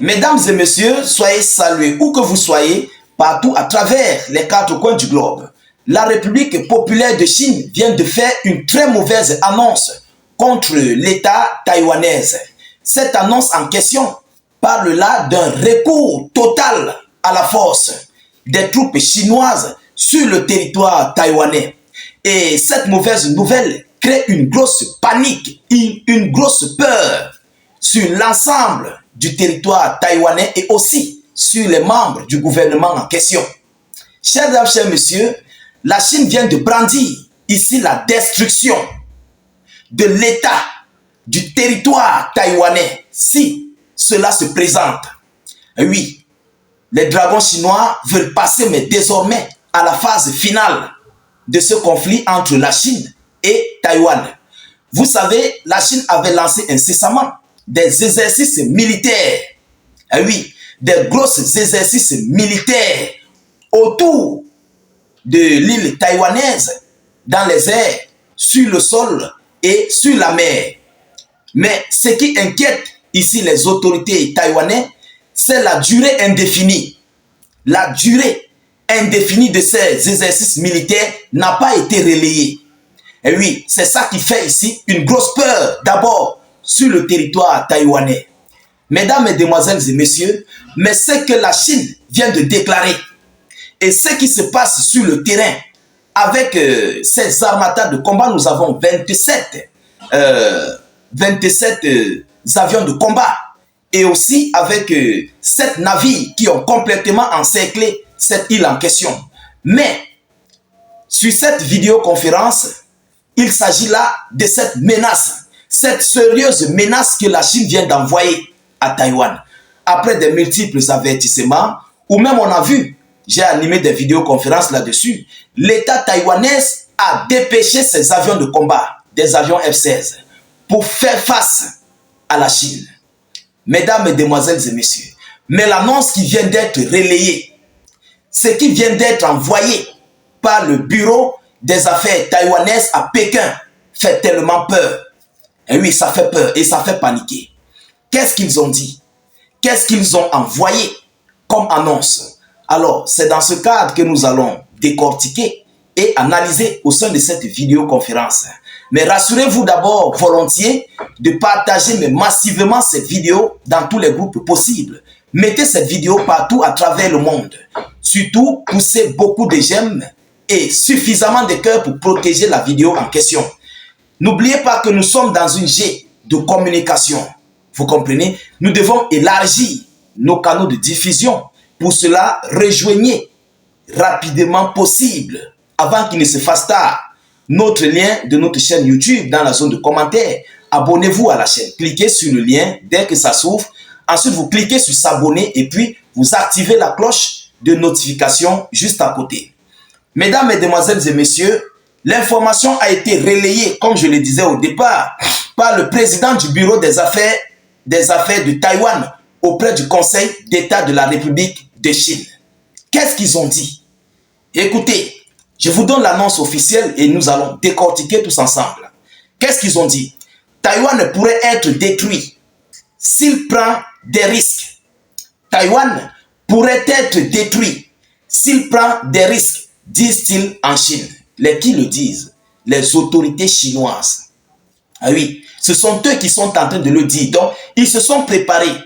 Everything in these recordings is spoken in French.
Mesdames et messieurs, soyez salués où que vous soyez, partout à travers les quatre coins du globe. La République populaire de Chine vient de faire une très mauvaise annonce contre l'État taïwanais. Cette annonce en question parle là d'un recours total à la force des troupes chinoises sur le territoire taïwanais. Et cette mauvaise nouvelle crée une grosse panique, une grosse peur sur l'ensemble du territoire taïwanais et aussi sur les membres du gouvernement en question. Chers dames, chers messieurs, la Chine vient de brandir ici la destruction de l'État, du territoire taïwanais, si cela se présente. Oui, les dragons chinois veulent passer, mais désormais, à la phase finale de ce conflit entre la Chine et Taïwan. Vous savez, la Chine avait lancé incessamment des exercices militaires. Oui, des gros exercices militaires autour de l'île taïwanaise, dans les airs, sur le sol et sur la mer. Mais ce qui inquiète ici les autorités taïwanaises, c'est la durée indéfinie. La durée indéfinie de ces exercices militaires n'a pas été relayée. Et oui, c'est ça qui fait ici une grosse peur, d'abord sur le territoire taïwanais. Mesdames, mesdemoiselles et messieurs, mais ce que la Chine vient de déclarer et ce qui se passe sur le terrain avec ces armatas de combat, nous avons 27 avions de combat et aussi avec 7 navires qui ont complètement encerclé cette île en question. Mais sur cette vidéoconférence, il s'agit là de cette menace, cette sérieuse menace que la Chine vient d'envoyer à Taïwan. Après de multiples avertissements, ou même on a vu, j'ai animé des vidéoconférences là-dessus, l'État taïwanais a dépêché ses avions de combat, des avions F-16, pour faire face à la Chine. Mesdames, mesdemoiselles et messieurs, mais l'annonce qui vient d'être relayée, ce qui vient d'être envoyé par le bureau des affaires taïwanaises à Pékin fait tellement peur. Et oui, ça fait peur et ça fait paniquer. Qu'est-ce qu'ils ont dit? Qu'est-ce qu'ils ont envoyé comme annonce? Alors, c'est dans ce cadre que nous allons décortiquer et analyser au sein de cette vidéoconférence. Mais rassurez-vous d'abord volontiers de partager mais massivement cette vidéo dans tous les groupes possibles. Mettez cette vidéo partout à travers le monde. Surtout, poussez beaucoup de j'aime et suffisamment de cœur pour protéger la vidéo en question. N'oubliez pas que nous sommes dans une G de communication. Vous comprenez? Nous devons élargir nos canaux de diffusion. Pour cela, rejoignez rapidement possible, avant qu'il ne se fasse tard, notre lien de notre chaîne YouTube dans la zone de commentaires. Abonnez-vous à la chaîne. Cliquez sur le lien dès que ça s'ouvre. Ensuite, vous cliquez sur s'abonner et puis vous activez la cloche de notification juste à côté. Mesdames, mesdemoiselles et messieurs, l'information a été relayée, comme je le disais au départ, par le président du bureau des affaires de Taïwan auprès du Conseil d'État de la République de Chine. Qu'est-ce qu'ils ont dit? Écoutez, je vous donne l'annonce officielle et nous allons décortiquer tous ensemble. Qu'est-ce qu'ils ont dit? Taïwan pourrait être détruit s'il prend des risques. Taïwan pourrait être détruit s'il prend des risques, disent-ils en Chine. Les qui le disent? Les autorités chinoises. Ah oui, ce sont eux qui sont en train de le dire. Donc, ils se sont préparés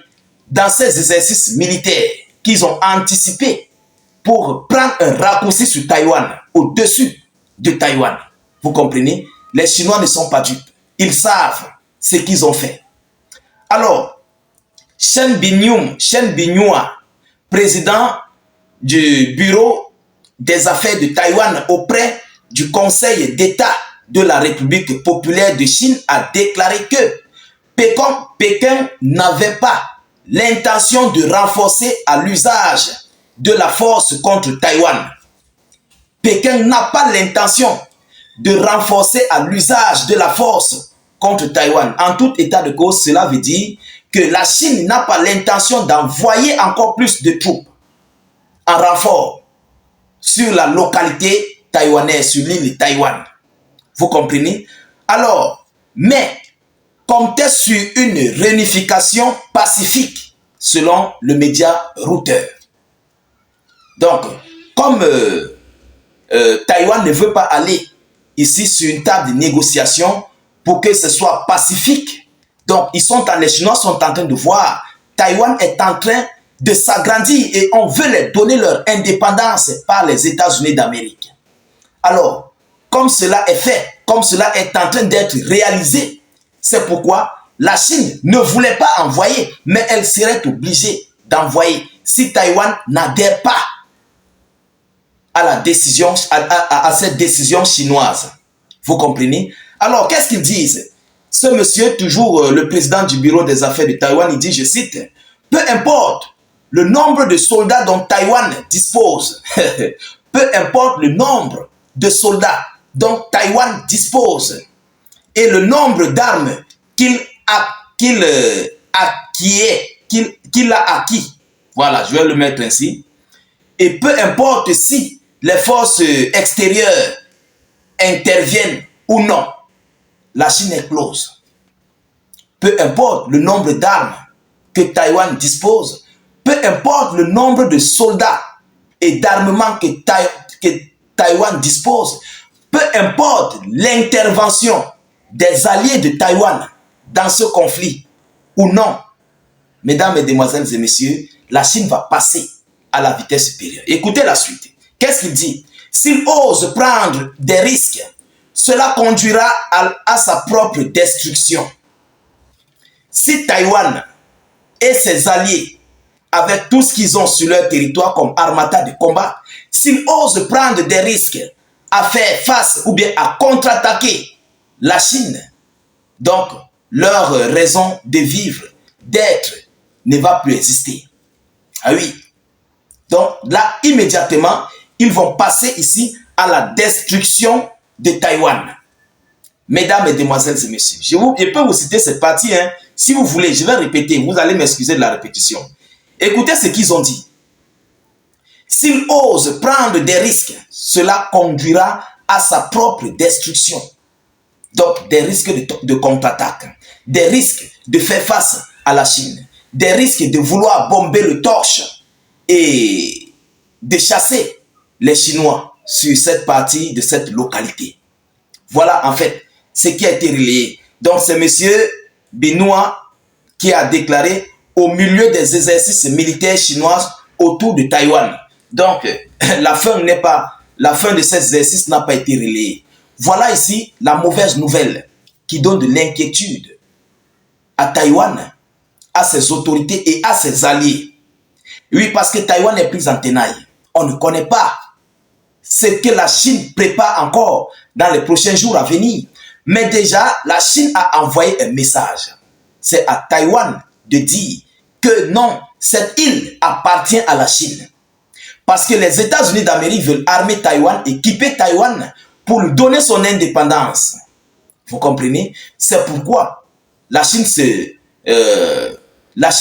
dans ces exercices militaires qu'ils ont anticipés pour prendre un raccourci sur Taïwan, au-dessus de Taïwan. Vous comprenez? Les Chinois ne sont pas dupes. Ils savent ce qu'ils ont fait. Alors, Chen Binghua, président du bureau des affaires de Taïwan auprès du Conseil d'État de la République populaire de Chine, a déclaré que Pékin n'avait pas l'intention de renforcer à l'usage de la force contre Taïwan. Pékin n'a pas l'intention de renforcer à l'usage de la force contre Taïwan. En tout état de cause, cela veut dire que la Chine n'a pas l'intention d'envoyer encore plus de troupes en renfort sur la localité taïwanaise, sur l'île de Taïwan. Vous comprenez? Alors, mais comptez sur une réunification pacifique selon le média Reuters. Donc, comme Taïwan ne veut pas aller ici sur une table de négociation pour que ce soit pacifique, donc les Chinois sont en train de voir Taïwan est en train de s'agrandir et on veut leur donner leur indépendance par les États-Unis d'Amérique. Alors, comme cela est fait, comme cela est en train d'être réalisé, c'est pourquoi la Chine ne voulait pas envoyer, mais elle serait obligée d'envoyer si Taïwan n'adhère pas à la décision, à cette décision chinoise. Vous comprenez? Alors, qu'est-ce qu'ils disent? Ce monsieur, toujours le président du bureau des affaires de Taïwan, il dit, je cite, « Peu importe le nombre de soldats dont Taïwan dispose, peu importe le nombre de soldats dont Taïwan dispose et le nombre d'armes qu'il a acquis, voilà, je vais le mettre ainsi, et peu importe si les forces extérieures interviennent ou non, la Chine est close. Peu importe le nombre d'armes que Taïwan dispose, peu importe le nombre de soldats et d'armements que Taïwan dispose, peu importe l'intervention des alliés de Taïwan dans ce conflit ou non, mesdames, mesdemoiselles et messieurs, la Chine va passer à la vitesse supérieure. Écoutez la suite. Qu'est-ce qu'il dit? S'il ose prendre des risques, cela conduira à sa propre destruction. Si Taïwan et ses alliés, avec tout ce qu'ils ont sur leur territoire comme armada de combat, s'ils osent prendre des risques à faire face ou bien à contre-attaquer la Chine, donc leur raison de vivre, d'être, ne va plus exister. Ah oui. Donc là, immédiatement, ils vont passer ici à la destruction de Taïwan. Mesdames, mesdemoiselles et messieurs, je peux vous citer cette partie, hein. Si vous voulez, je vais répéter, vous allez m'excuser de la répétition. Écoutez ce qu'ils ont dit. S'il ose prendre des risques, cela conduira à sa propre destruction. Donc, des risques de contre-attaque, des risques de faire face à la Chine, des risques de vouloir bomber le torche et de chasser les Chinois sur cette partie de cette localité. Voilà en fait ce qui a été relayé. Donc, c'est M. Benoît qui a déclaré au milieu des exercices militaires chinois autour de Taïwan. Donc, la fin de ces exercices n'a pas été relayée. Voilà ici la mauvaise nouvelle qui donne de l'inquiétude à Taïwan, à ses autorités et à ses alliés. Oui, parce que Taïwan est pris en tenaille. On ne connaît pas ce que la Chine prépare encore dans les prochains jours à venir. Mais déjà, la Chine a envoyé un message. C'est à Taïwan de dire que non, cette île appartient à la Chine. Parce que les États-Unis d'Amérique veulent armer Taïwan, équiper Taïwan pour lui donner son indépendance. Vous comprenez? C'est pourquoi la Chine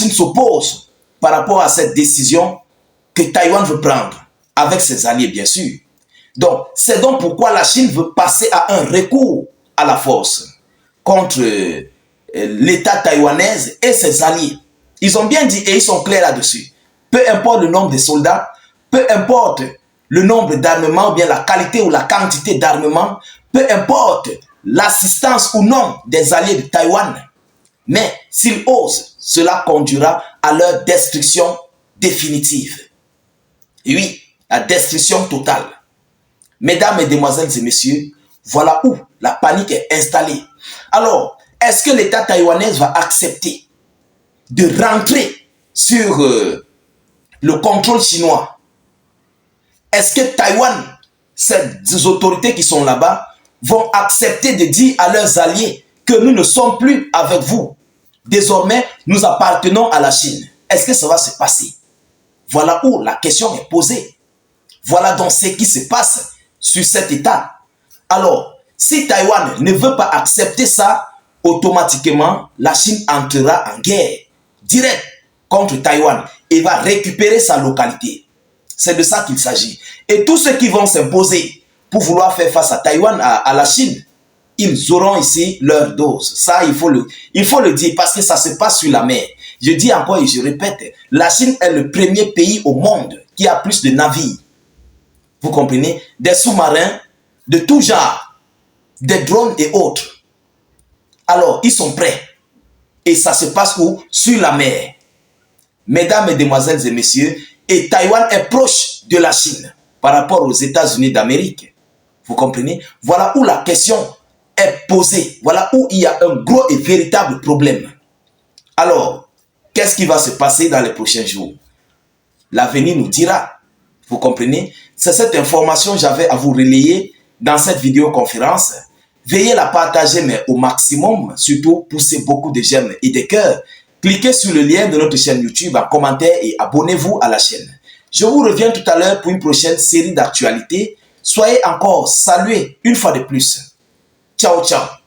s'oppose par rapport à cette décision que Taïwan veut prendre, avec ses alliés bien sûr. Donc, c'est donc pourquoi la Chine veut passer à un recours à la force contre l'État taïwanais et ses alliés. Ils ont bien dit et ils sont clairs là-dessus. Peu importe le nombre de soldats, peu importe le nombre d'armements ou bien la qualité ou la quantité d'armement, peu importe l'assistance ou non des alliés de Taïwan, mais s'ils osent, cela conduira à leur destruction définitive. Et oui, la destruction totale. Mesdames, mesdemoiselles et messieurs, voilà où la panique est installée. Alors, est-ce que l'État taïwanais va accepter de rentrer sur le contrôle chinois? Est-ce que Taïwan, ces autorités qui sont là-bas, vont accepter de dire à leurs alliés que nous ne sommes plus avec vous? Désormais, nous appartenons à la Chine. Est-ce que ça va se passer? Voilà où la question est posée. Voilà donc ce qui se passe sur cet État. Alors, si Taïwan ne veut pas accepter ça, automatiquement, la Chine entrera en guerre directe contre Taïwan et va récupérer sa localité. C'est de ça qu'il s'agit. Et tous ceux qui vont s'imposer pour vouloir faire face à Taïwan, à la Chine, ils auront ici leur dose. Ça, il faut le dire parce que ça se passe sur la mer. Je dis encore et je répète, la Chine est le premier pays au monde qui a plus de navires. Vous comprenez? Des sous-marins de tout genre, des drones et autres. Alors, ils sont prêts. Et ça se passe où? Sur la mer. Mesdames, Mesdemoiselles et Messieurs, et Taïwan est proche de la Chine par rapport aux États-Unis d'Amérique. Vous comprenez? Voilà où la question est posée. Voilà où il y a un gros et véritable problème. Alors, qu'est-ce qui va se passer dans les prochains jours? L'avenir nous dira. Vous comprenez? C'est cette information que j'avais à vous relayer dans cette vidéoconférence. Veuillez la partager mais au maximum. Surtout, poussez beaucoup de j'aime et de cœurs. Cliquez sur le lien de notre chaîne YouTube en commentaire et abonnez-vous à la chaîne. Je vous reviens tout à l'heure pour une prochaine série d'actualités. Soyez encore salués une fois de plus. Ciao, ciao.